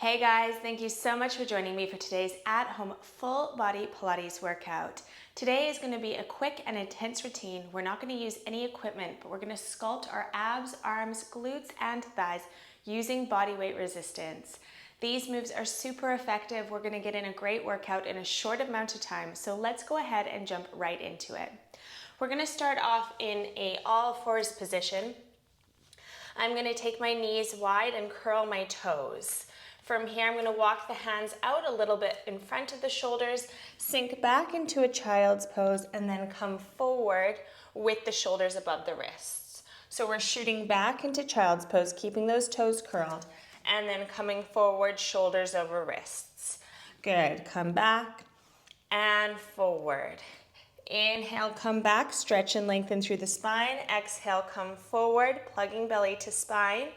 Hey guys, thank you so much for joining me for today's at-home full body Pilates workout. Today is going to be a quick and intense routine. We're not going to use any equipment, but we're going to sculpt our abs, arms, glutes, and thighs using body weight resistance. These moves are super effective. We're going to get in a great workout in a short amount of time, so let's go ahead and jump right into it. We're going to start off in a all fours position. I'm going to take my knees wide and curl my toes. From here, I'm going to walk the hands out a little bit in front of the shoulders, sink back into a child's pose, and then come forward with the shoulders above the wrists. So we're shooting back into child's pose, keeping those toes curled, and then coming forward, shoulders over wrists. Good. Come back and forward. Inhale, come back, stretch and lengthen through the spine. Exhale, come forward, plugging belly to spine.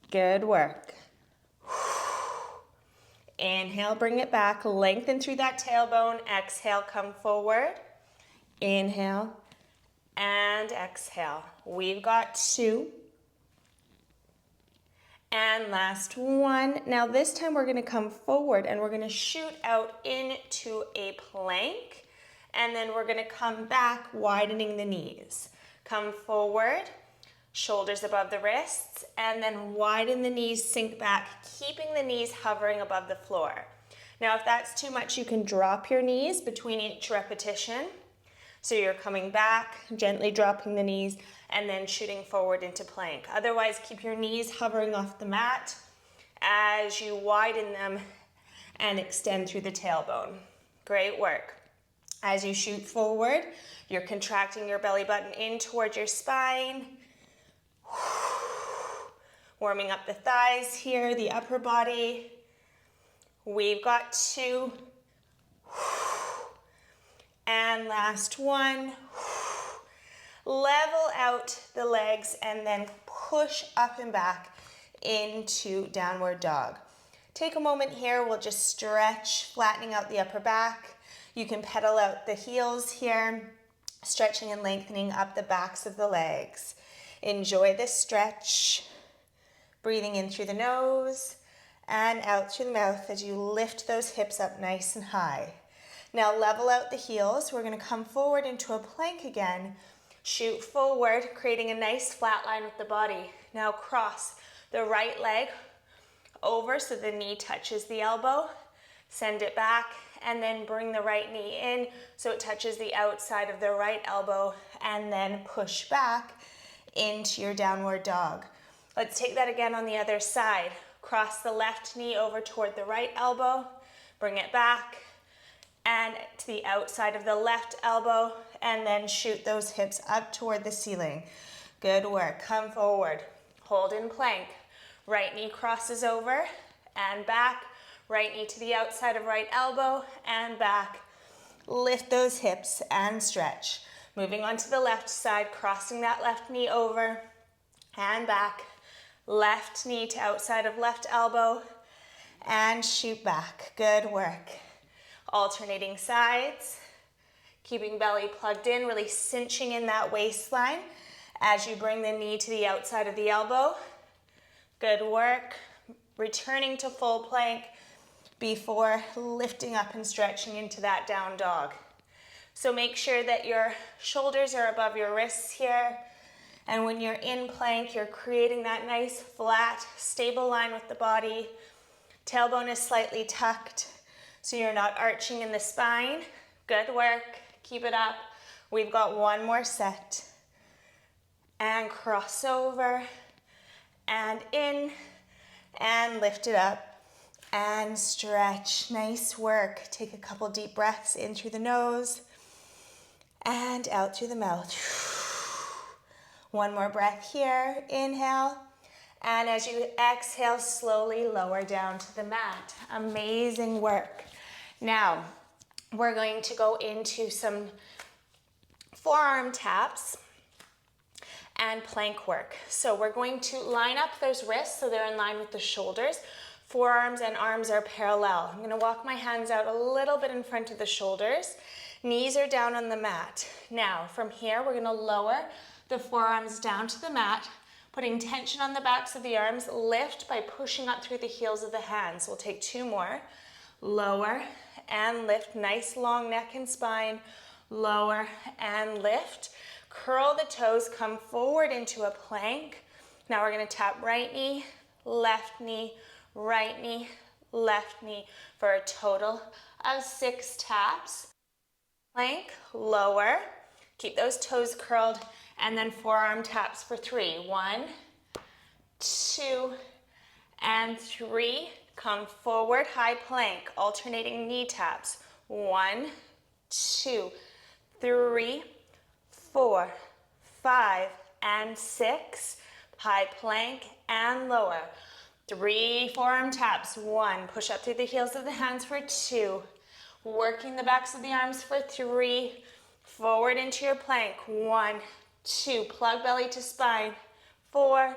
Good work. Inhale, bring it back, lengthen through that tailbone. Exhale, come forward. Inhale and exhale. We've got 2. And last 1. Now this time we're going to come forward and we're going to shoot out into a plank. And then we're going to come back, widening the knees. Come forward. Shoulders above the wrists, and then widen the knees, sink back, keeping the knees hovering above the floor. Now, if that's too much, you can drop your knees between each repetition. So you're coming back, gently dropping the knees, and then shooting forward into plank. Otherwise, keep your knees hovering off the mat as you widen them and extend through the tailbone. Great work. As you shoot forward, you're contracting your belly button in towards your spine. Warming up the thighs here, the upper body. We've got 2. And last 1. Level out the legs and then push up and back into downward dog. Take a moment here, we'll just stretch, flattening out the upper back. You can pedal out the heels here, stretching and lengthening up the backs of the legs. Enjoy this stretch, breathing in through the nose and out through the mouth as you lift those hips up nice and high. Now level out the heels. We're going to come forward into a plank again, shoot forward, creating a nice flat line with the body. Now cross the right leg over so the knee touches the elbow, send it back, and then bring the right knee in so it touches the outside of the right elbow, and then push back into your downward dog. Let's take that again on the other side. Cross the left knee over toward the right elbow, bring it back and to the outside of the left elbow, and then shoot those hips up toward the ceiling. Good work. Come forward. Hold in plank. Right knee crosses over and back. Right knee to the outside of right elbow and back. Lift those hips and stretch. Moving on to the left side, crossing that left knee over and back. Left knee to outside of left elbow and shoot back. Good work. Alternating sides, keeping belly plugged in, really cinching in that waistline as you bring the knee to the outside of the elbow. Good work. Returning to full plank before lifting up and stretching into that down dog. So make sure that your shoulders are above your wrists here. And when you're in plank, you're creating that nice, flat, stable line with the body. Tailbone is slightly tucked, so you're not arching in the spine. Good work. Keep it up. We've got 1 more set. And cross over, and in, and lift it up, and stretch. Nice work. Take a couple deep breaths in through the nose, and out through the mouth. 1 more breath here. Inhale. And as you exhale, slowly lower down to the mat. Amazing work. Now, we're going to go into some forearm taps and plank work. So we're going to line up those wrists so they're in line with the shoulders. Forearms and arms are parallel. I'm going to walk my hands out a little bit in front of the shoulders. Knees are down on the mat. Now, from here, we're going to lower the forearms down to the mat, Putting tension on the backs of the arms, lift by pushing up through the heels of the hands. We'll take 2 more. Lower and lift. Nice long neck and spine. Lower and lift. Curl the toes, come forward into a plank. Now we're going to tap right knee, left knee, right knee, left knee for a total of 6 taps. Plank, lower. Keep those toes curled, and then forearm taps for 3. 1, 2, and 3. Come forward, high plank, alternating knee taps. 1, 2, 3, 4, 5, and 6. High plank and lower. 3 forearm taps. 1, push up through the heels of the hands for 2. Working the backs of the arms for 3. Forward into your plank. 1, 2, plug belly to spine. 4,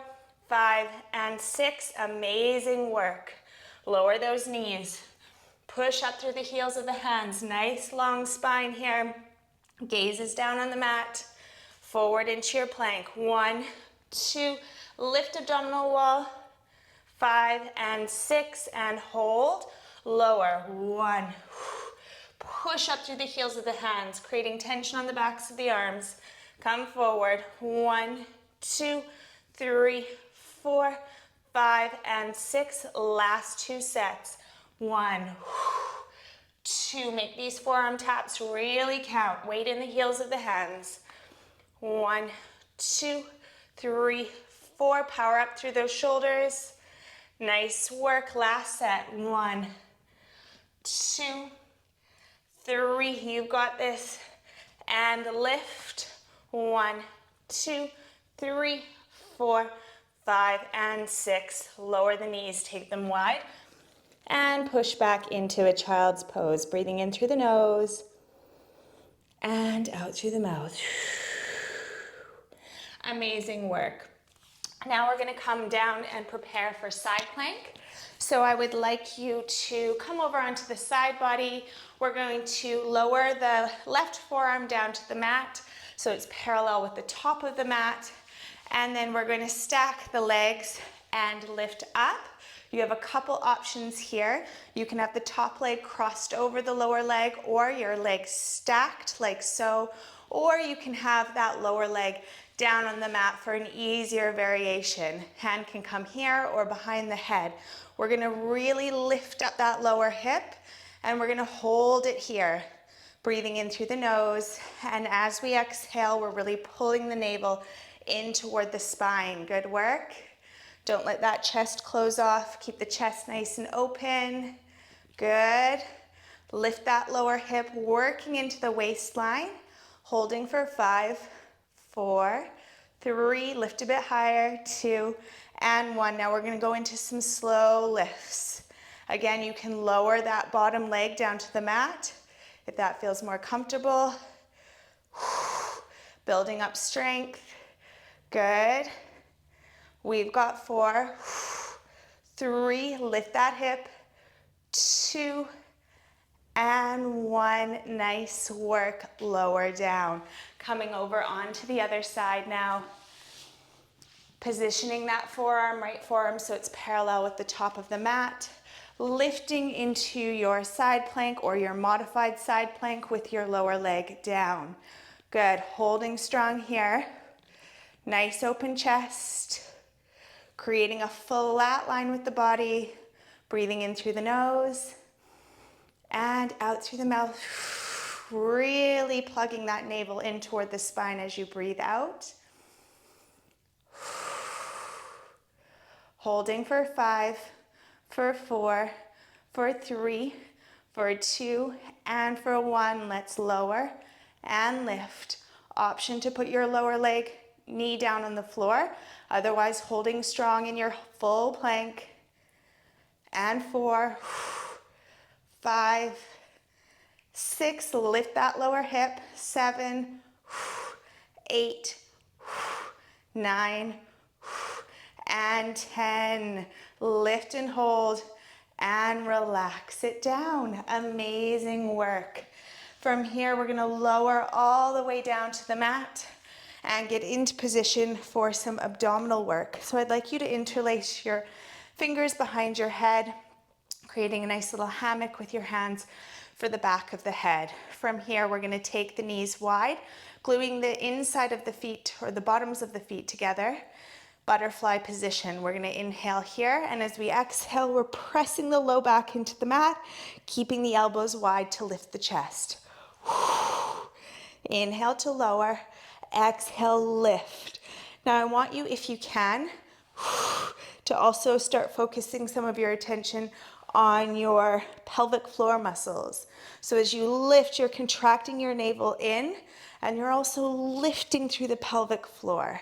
5, and 6. Amazing work. Lower those knees. Push up through the heels of the hands. Nice long spine here. Gaze is down on the mat. Forward into your plank. 1, 2, lift abdominal wall. 5 and 6, and hold. Lower. 1. Push up through the heels of the hands, creating tension on the backs of the arms. Come forward. 1, 2, 3, 4, 5, and 6. Last 2 sets. 1, 2. Make these forearm taps really count. Weight in the heels of the hands. 1, 2, 3, 4. Power up through those shoulders. Nice work. Last set. 1, 2, 3. You've got this. And lift. 1, 2, 3, 4, 5, and 6. Lower the knees. Take them wide. And push back into a child's pose. Breathing in through the nose. And out through the mouth. Amazing work. Now we're going to come down and prepare for side plank. So I would like you to come over onto the side body. We're going to lower the left forearm down to the mat so it's parallel with the top of the mat. And then we're going to stack the legs and lift up. You have a couple options here. You can have the top leg crossed over the lower leg, or your legs stacked like so, or you can have that lower leg down on the mat for an easier variation. Hand can come here or behind the head. We're going to really lift up that lower hip, and we're going to hold it here. Breathing in through the nose, and as we exhale, we're really pulling the navel in toward the spine. Good work. Don't let that chest close off. Keep the chest nice and open. Good. Lift that lower hip, working into the waistline. Holding for 5, 4, 3, lift a bit higher, 2, and 1. Now we're going to go into some slow lifts. Again, you can lower that bottom leg down to the mat if that feels more comfortable. Building up strength. Good. We've got 4, 3, lift that hip, 2, and 1. Nice work. Lower down. Coming over onto the other side now. Positioning that forearm, right forearm, so it's parallel with the top of the mat. Lifting into your side plank or your modified side plank with your lower leg down. Good. Holding strong here. Nice open chest. Creating a flat line with the body. Breathing in through the nose and out through the mouth. Really plugging that navel in toward the spine as you breathe out. Holding for 5, for 4, for 3, for 2, and for 1. Let's lower and lift. Option to put your lower leg, knee down on the floor. Otherwise, holding strong in your full plank. And 4, 5, 6, lift that lower hip. 7, 8, 9, and 10. Lift and hold and relax it down. Amazing work. From here, we're going to lower all the way down to the mat. and get into position for some abdominal work. So I'd like you to interlace your fingers behind your head, creating a nice little hammock with your hands for the back of the head. From here, we're going to take the knees wide, gluing the inside of the feet or the bottoms of the feet together. Butterfly position. We're going to inhale here, and as we exhale, we're pressing the low back into the mat, keeping the elbows wide to lift the chest. Inhale to lower, exhale, lift. Now I want you, if you can, to also start focusing some of your attention on your pelvic floor muscles. So as you lift, you're contracting your navel in, and you're also lifting through the pelvic floor.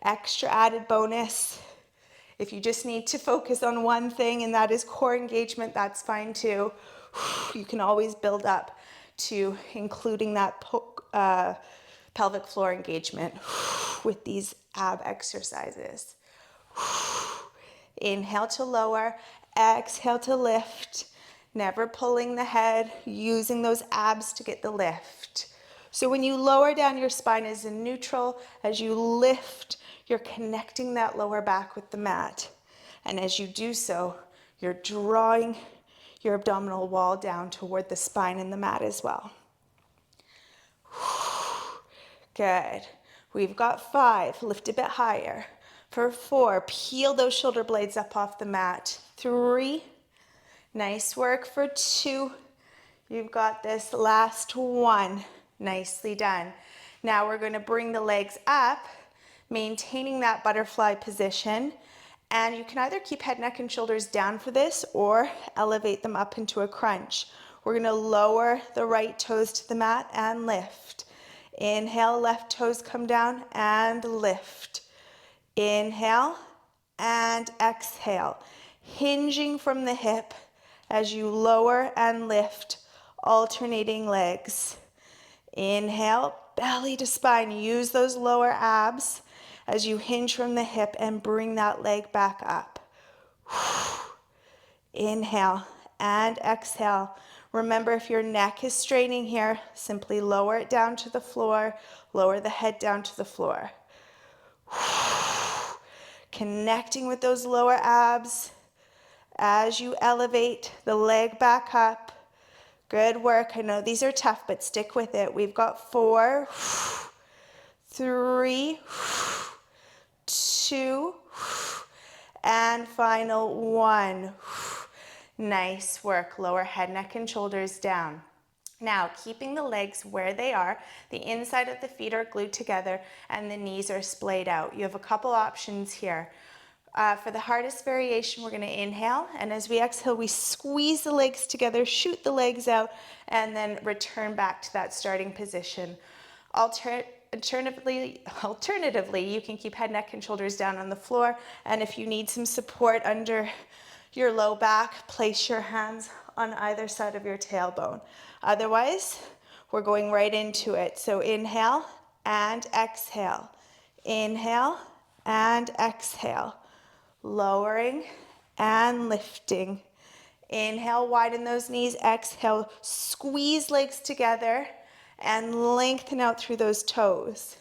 Extra added bonus. If you just need to focus on one thing, and that is core engagement, that's fine too. You can always build up to including that pelvic floor engagement with these ab exercises. Inhale to lower, exhale to lift. Never pulling the head, using those abs to get the lift. So when you lower down, your spine is in neutral. As you lift, you're connecting that lower back with the mat. And as you do so, you're drawing your abdominal wall down toward the spine and the mat as well. Good. We've got 5. Lift a bit higher. For 4, peel those shoulder blades up off the mat. 3. Nice work for 2. You've got this. Last 1. Nicely done. Now we're going to bring the legs up, maintaining that butterfly position. And you can either keep head, neck, and shoulders down for this or elevate them up into a crunch. We're going to lower the right toes to the mat and lift. Inhale, left toes come down and lift. Inhale and exhale. Hinging from the hip as you lower and lift, alternating legs. Inhale, belly to spine. Use those lower abs as you hinge from the hip and bring that leg back up. Inhale and exhale. Remember, if your neck is straining here, simply lower it down to the floor, lower the head down to the floor. Connecting with those lower abs as you elevate the leg back up. Good work. I know these are tough, but stick with it. We've got 4, 3, 2, and final 1. Nice work. Lower head, neck, and shoulders down. Now, keeping the legs where they are, the inside of the feet are glued together and the knees are splayed out. You have a couple options here. For the hardest variation, we're going to inhale, and as we exhale, we squeeze the legs together, shoot the legs out, and then return back to that starting position. Alternatively, you can keep head, neck, and shoulders down on the floor, and if you need some support under your low back, place your hands on either side of your tailbone. Otherwise, we're going right into it. So inhale and exhale. Inhale and exhale. Lowering and lifting. Inhale, widen those knees. Exhale, squeeze legs together and lengthen out through those toes.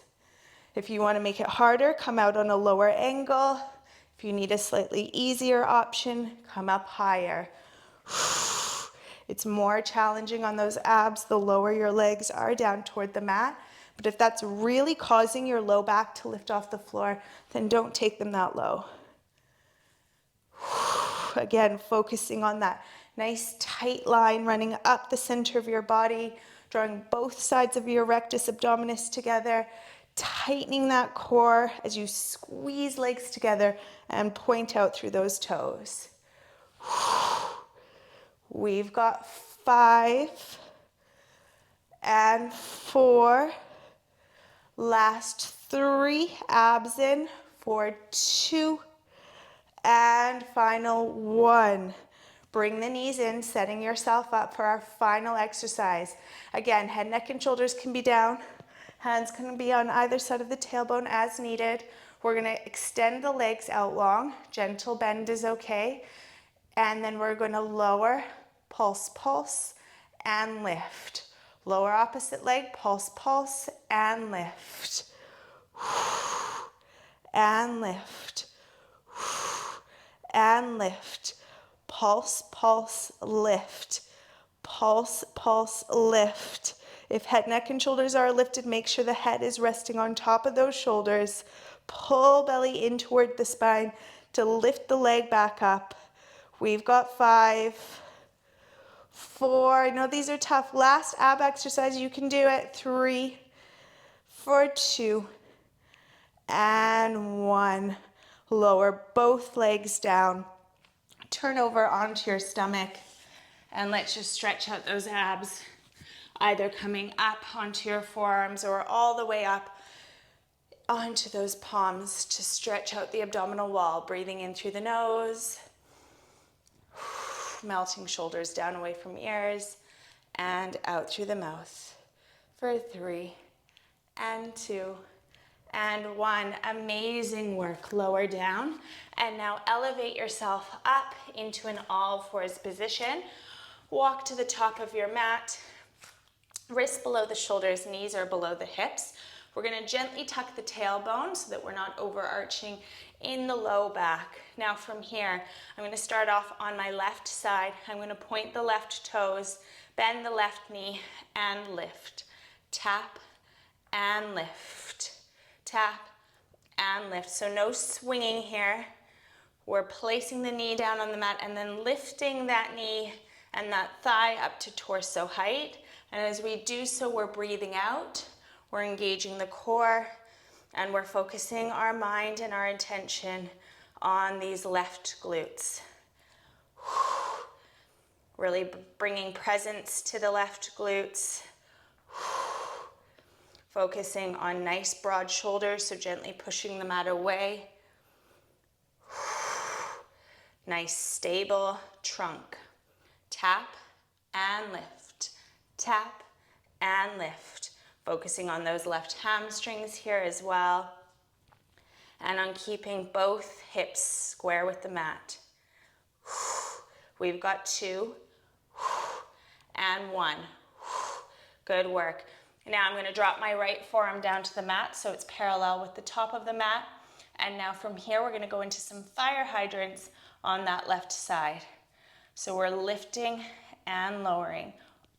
If you want to make it harder, come out on a lower angle. If you need a slightly easier option, come up higher. It's more challenging on those abs the lower your legs are down toward the mat. But if that's really causing your low back to lift off the floor, then don't take them that low. Again, focusing on that nice tight line running up the center of your body, drawing both sides of your rectus abdominis together, tightening that core as you squeeze legs together and point out through those toes. We've got 5 and 4. Last 3, abs in for 2. And final 1. Bring the knees in, setting yourself up for our final exercise. Again, head, neck, and shoulders can be down. Hands can be on either side of the tailbone as needed. We're going to extend the legs out long. Gentle bend is okay. And then we're going to lower, pulse, pulse, and lift. Lower opposite leg, pulse, pulse, and lift. And lift. And lift. Pulse, pulse, lift. Pulse, pulse, lift. If head, neck, and shoulders are lifted, make sure the head is resting on top of those shoulders. Pull belly in toward the spine to lift the leg back up. We've got 5, 4, I know these are tough. Last ab exercise, you can do it. 3, for 2, and 1. Lower both legs down. Turn over onto your stomach, and let's just stretch out those abs, either coming up onto your forearms or all the way up onto those palms to stretch out the abdominal wall. Breathing in through the nose, melting shoulders down away from ears, and out through the mouth for 3, and 2, and 1. Amazing work. Lower down, and now elevate yourself up into an all fours position. Walk to the top of your mat, wrists below the shoulders, knees are below the hips. We're going to gently tuck the tailbone so that we're not overarching in the low back. Now from here, I'm going to start off on my left side. I'm going to point the left toes, bend the left knee, and lift. Tap and lift. Tap and lift. So no swinging here. We're placing the knee down on the mat and then lifting that knee and that thigh up to torso height. And as we do so, we're breathing out. We're engaging the core, and we're focusing our mind and our attention on these left glutes. Really bringing presence to the left glutes. Focusing on nice broad shoulders, so gently pushing the mat away. Nice stable trunk. Tap and lift. Tap and lift. Focusing on those left hamstrings here as well. And on keeping both hips square with the mat. We've got 2 and 1. Good work. Now I'm going to drop my right forearm down to the mat so it's parallel with the top of the mat. And now from here we're going to go into some fire hydrants on that left side. So we're lifting and lowering,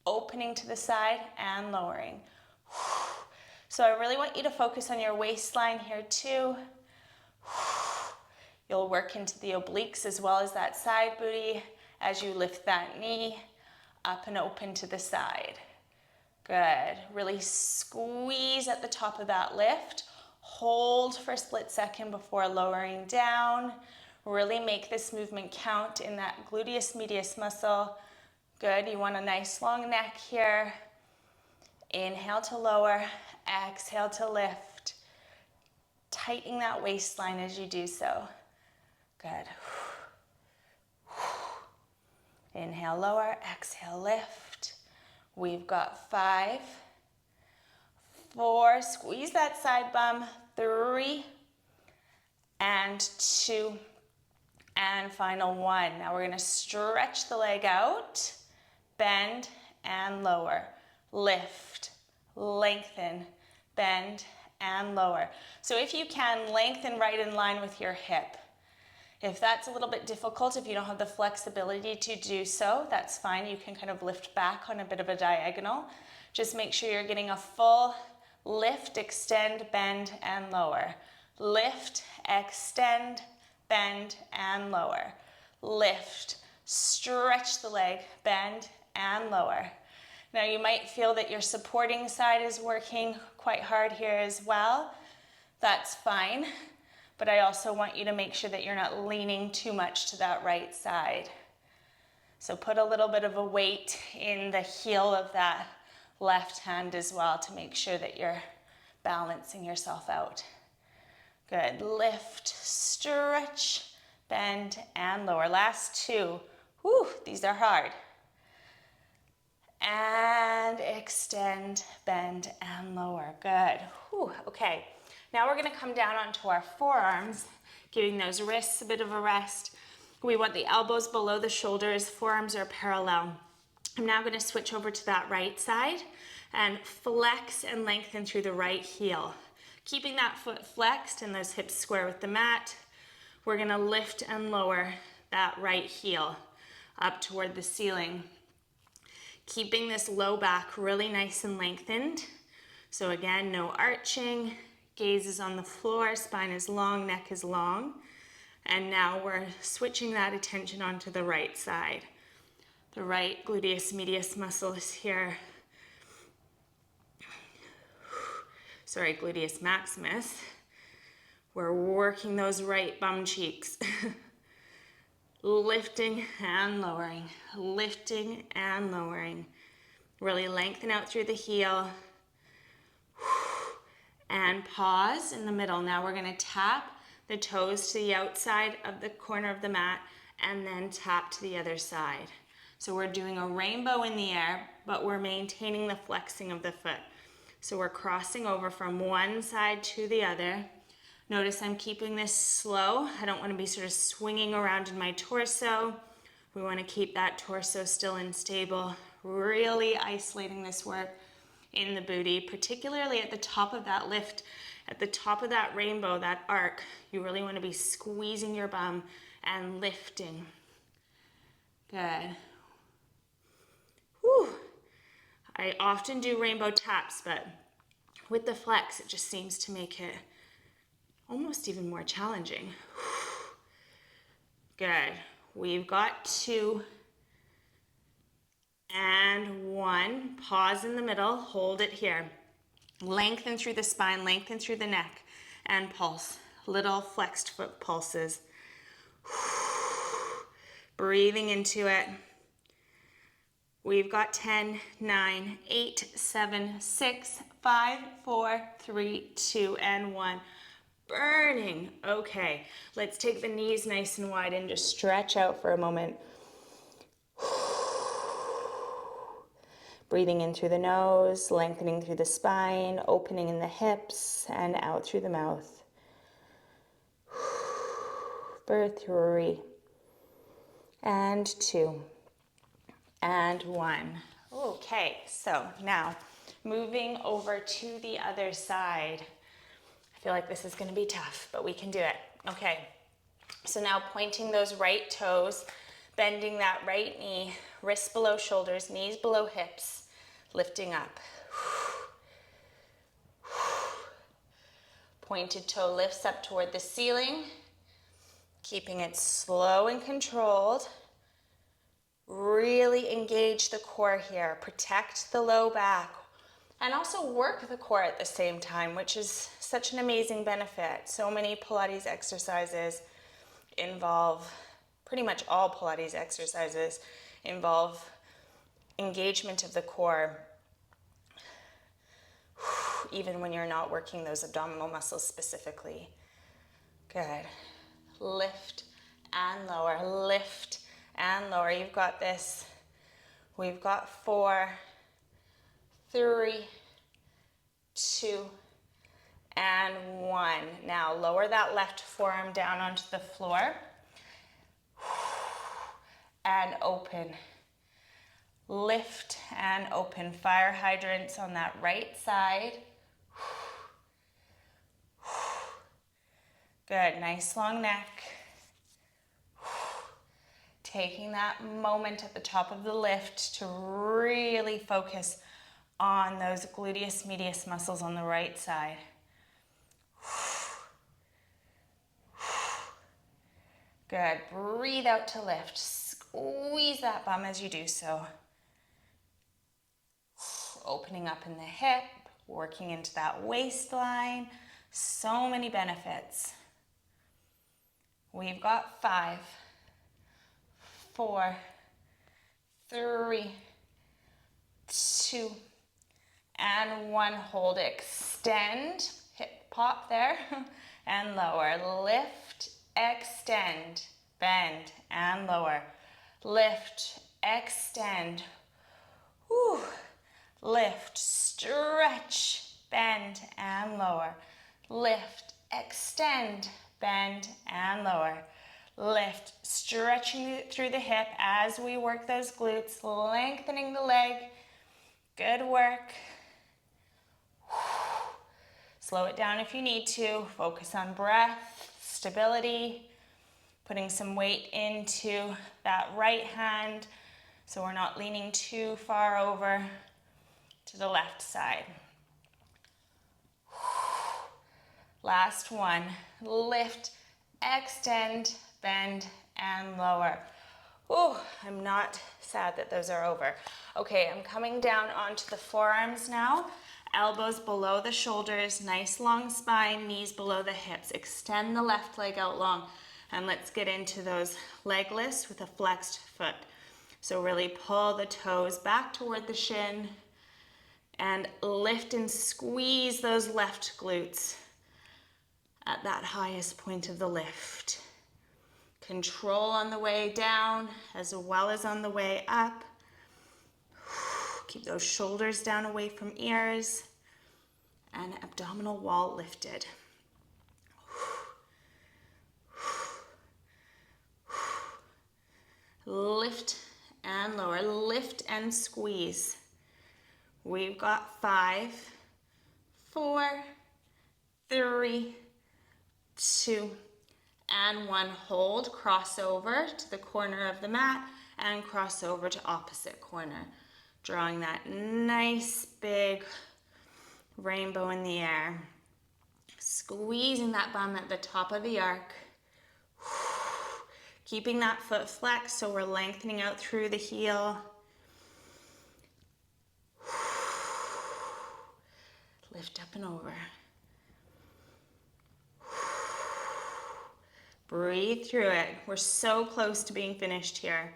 opening to the side and lowering. So I really want you to focus on your waistline here too. You'll work into the obliques as well as that side booty as you lift that knee up and open to the side. Good. Really squeeze at the top of that lift. Hold for a split second before lowering down. Really make this movement count in that gluteus medius muscle. Good. You want a nice long neck here. Inhale to lower, exhale to lift. Tightening that waistline as you do so. Good. Inhale, lower, exhale, lift. We've got 5, 4, squeeze that side bum, 3, and 2, and final 1. Now we're gonna stretch the leg out, bend and lower. Lift, lengthen, bend, and lower. So if you can, lengthen right in line with your hip. If that's a little bit difficult, if you don't have the flexibility to do so, that's fine. You can kind of lift back on a bit of a diagonal. Just make sure you're getting a full lift, extend, bend, and lower. Lift, extend, bend, and lower. Lift, stretch the leg, bend, and lower. Now you might feel that your supporting side is working quite hard here as well. That's fine, but I also want you to make sure that you're not leaning too much to that right side. So put a little bit of a weight in the heel of that left hand as well to make sure that you're balancing yourself out. Good. Lift, stretch, bend, and lower. Last 2. Whew, these are hard. And extend, bend, and lower. Good. Whew, okay. Now we're going to come down onto our forearms, giving those wrists a bit of a rest. We want the elbows below the shoulders, forearms are parallel. I'm now going to switch over to that right side and flex and lengthen through the right heel. Keeping that foot flexed and those hips square with the mat, we're gonna lift and lower that right heel up toward the ceiling. Keeping this low back really nice and lengthened. So again, no arching, gaze is on the floor, spine is long, neck is long. And now we're switching that attention onto the right side. The right gluteus medius muscle is here. Sorry, gluteus maximus. We're working those right bum cheeks. Lifting and lowering, lifting and lowering. Really lengthen out through the heel. And pause in the middle. Now we're gonna tap the toes to the outside of the corner of the mat and then tap to the other side. So we're doing a rainbow in the air, but we're maintaining the flexing of the foot. So we're crossing over from one side to the other. Notice I'm keeping this slow. I don't want to be sort of swinging around in my torso. We want to keep that torso still and stable, really isolating this work in the booty, particularly at the top of that lift, at the top of that rainbow, that arc. You really want to be squeezing your bum and lifting. Good. Whew. I often do rainbow taps, but with the flex, it just seems to make it almost even more challenging. Good. We've got 2 and 1. Pause in the middle. Hold it here. Lengthen through the spine, lengthen through the neck, and pulse. Little flexed foot pulses. Breathing into it. We've got 10, 9, 8, 7, 6, 5, 4, 3, 2, and 1. Burning. Okay, let's take the knees nice and wide and just stretch out for a moment. Breathing in through the nose, lengthening through the spine, opening in the hips, and out through the mouth. For 3, and 2, and 1. Okay, so now moving over to the other side. I feel like this is going to be tough, but we can do it. Okay, so now pointing those right toes, bending that right knee, wrists below shoulders, knees below hips, lifting up. Pointed toe lifts up toward the ceiling, keeping it slow and controlled. Really engage the core here, protect the low back, and also work the core at the same time, which is such an amazing benefit. So many Pilates exercises involve, pretty much all Pilates exercises involve engagement of the core, even when you're not working those abdominal muscles specifically. Good. Lift and lower, lift and lower. You've got this. We've got 4, 3, 2, and 1. Now lower that left forearm down onto the floor and open. Lift and open. Fire hydrants on that right side. Good. Nice long neck. Taking that moment at the top of the lift to really focus on those gluteus medius muscles on the right side. Good. Breathe out to lift. Squeeze that bum as you do so. Opening up in the hip, working into that waistline. So many benefits. We've got 5, 4, 3, 2, and 1. Hold, extend, hip pop there, and lower. Lift, extend, bend, and lower. Lift, extend, whew. Lift, stretch, bend, and lower. Lift, extend, bend, and lower. Lift, stretching through the hip as we work those glutes, lengthening the leg. Good work. Slow it down if you need to. Focus on breath, stability, putting some weight into that right hand so we're not leaning too far over to the left side. Last one. Lift, extend, bend, and lower. Ooh, I'm not sad that those are over. Okay, I'm coming down onto the forearms now. Elbows below the shoulders, nice long spine, knees below the hips. Extend the left leg out long. And let's get into those leg lifts with a flexed foot. So really pull the toes back toward the shin and lift and squeeze those left glutes at that highest point of the lift. Control on the way down as well as on the way up. Keep those shoulders down away from ears and abdominal wall lifted. Lift and lower, lift and squeeze. We've got 5, 4, 3, 2, and 1. Hold, cross over to the corner of the mat and cross over to opposite corner. Drawing that nice big rainbow in the air. Squeezing that bum at the top of the arc. Keeping that foot flexed so we're lengthening out through the heel. Lift up and over. Breathe through it. We're so close to being finished here.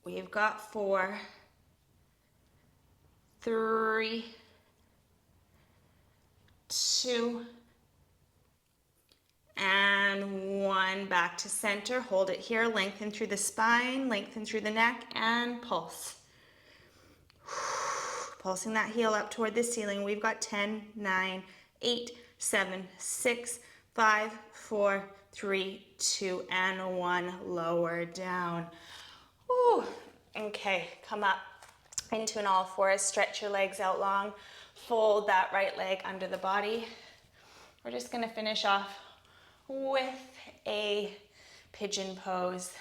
We've got 4, 3, 2, and 1. Back to center. Hold it here. Lengthen through the spine, lengthen through the neck, and pulse. Pulsing that heel up toward the ceiling. We've got 10, 9, 8, 7, 6, 5, 4, 3, 2, and 1. Lower down. Ooh. Okay, come up into an all fours. Stretch your legs out long. Fold that right leg under the body. We're just going to finish off with a pigeon pose.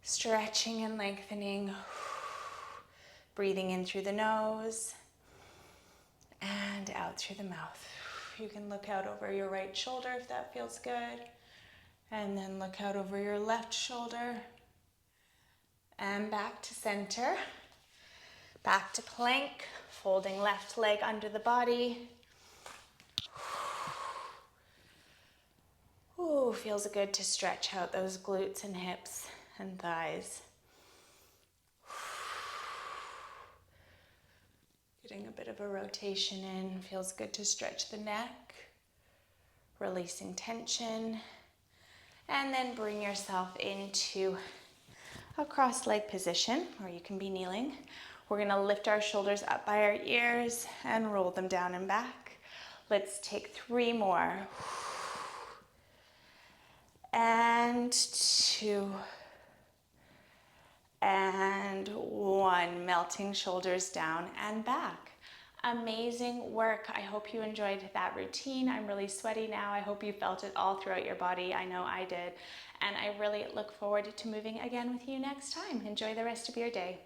Stretching and lengthening. Breathing in through the nose and out through the mouth. You can look out over your right shoulder if that feels good. And then look out over your left shoulder. And back to center. Back to plank. Folding left leg under the body. Ooh, feels good to stretch out those glutes and hips and thighs. Getting a bit of a rotation in. Feels good to stretch the neck. Releasing tension. And then bring yourself into a crossed leg position, or you can be kneeling. We're going to lift our shoulders up by our ears and roll them down and back. Let's take 3 more. And 2. And 1. Melting shoulders down and back. Amazing work. I hope you enjoyed that routine. I'm really sweaty now. I hope you felt it all throughout your body. I know I did. And I really look forward to moving again with you next time. Enjoy the rest of your day.